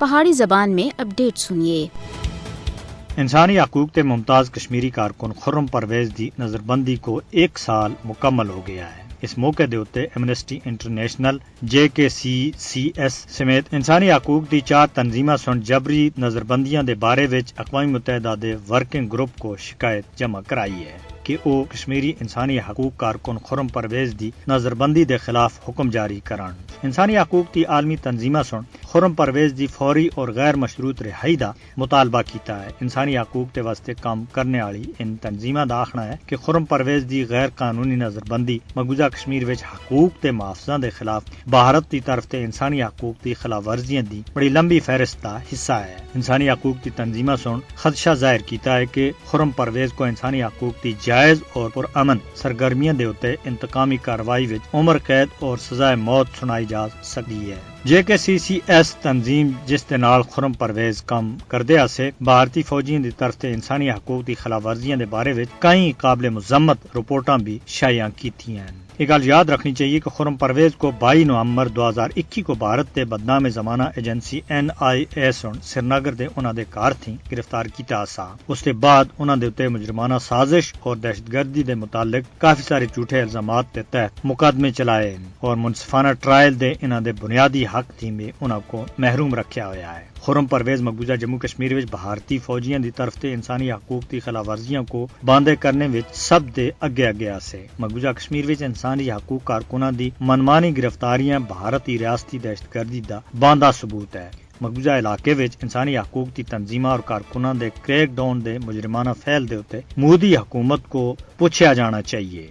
پہاڑی زبان میں اپڈیٹ سنیے۔ انسانی حقوق تے ممتاز کشمیری کارکن خرم پرویز دی نظر بندی کو 1 سال مکمل ہو گیا ہے۔ اس موقع دے اتے ایمنسٹی انٹرنیشنل، JKCCS سمیت انسانی حقوق دی 4 تنظیماں سن جبری نظر بندیاں دے بارے وچ اقوام متحدہ دے ورکنگ گروپ کو شکایت جمع کرائی ہے کہ وہ کشمیری انسانی حقوق کارکن خرم پرویز دی نظر بندی دے خلاف حکم جاری کران۔ انسانی حقوق دی عالمی تنظیماں سن خرم پرویز دی فوری اور غیر مشروط رہائی دا مطالبہ کیتا ہے۔ انسانی حقوق دے واسطے کام کرنے والی ان تنظیماں دا آخنا ہے کہ خرم پرویز دی غیر قانونی نظر بندی مقبوضہ کشمیر وچ حقوق تے محافظاں دے خلاف بھارت دی طرف تے انسانی حقوق دی خلاف ورزیاں دی بڑی لمبی فہرست دا حصہ ہے۔ انسانی حقوق دی تنظیماں سن خدشہ ظاہر کیتا ہے کہ خرم پرویز کو انسانی حقوق دی جائز اور پرامن سرگرمیاں دے اتے انتقامی کارروائی وچ عمر قید اور سزائے موت سنائی جا سکتی ہے۔ JKCCS تنظیم جس دے نال خرم پرویز کام کردے آسے بھارتی فوجیاں دی طرف تے انسانی حقوق دی خلاف ورزیاں دے بارے وچ کئی قابل مذمت رپورٹاں بھی شائع کیتیاں ہیں۔ یہ گل یاد رکھنی چاہیے کہ خرم پرویز کو 22 نومبر 2021 کو بھارت تے بدنام زمانہ ایجنسی NIA سن سرینگر دے انہاں دے گھر تھی گرفتار کیتا سا۔ اس دے بعد انہاں دے تے مجرمانہ سازش اور دہشت گردی دے متعلق کافی سارے جھوٹے الزامات دے تحت مقدمے چلائے اور منصفانہ ٹرائل دے انہاں دے بنیادی حق تھی میں انہاں کو محروم رکھیا ہوا ہے۔ خرم پرویز مقبوضہ جموں کشمیر وچ بھارتی فوجیاں دی طرف تے انسانی حقوق دی خلاف ورزیاں کو باندے کرنے وچ سب دے اگے آسے۔ مقبوضہ کشمیر وچ انسانی حقوق کارکناں دی منمانی گرفتاریاں بھارتی ریاستی دہشت گردی دا باندہ ثبوت ہے۔ مقبوضہ علاقے وچ انسانی حقوق دی تنظیماں اور کارکناں دے کریک ڈاؤن دے مجرمانہ فعل دے اتے مودی حکومت کو پوچھا جانا چاہیے۔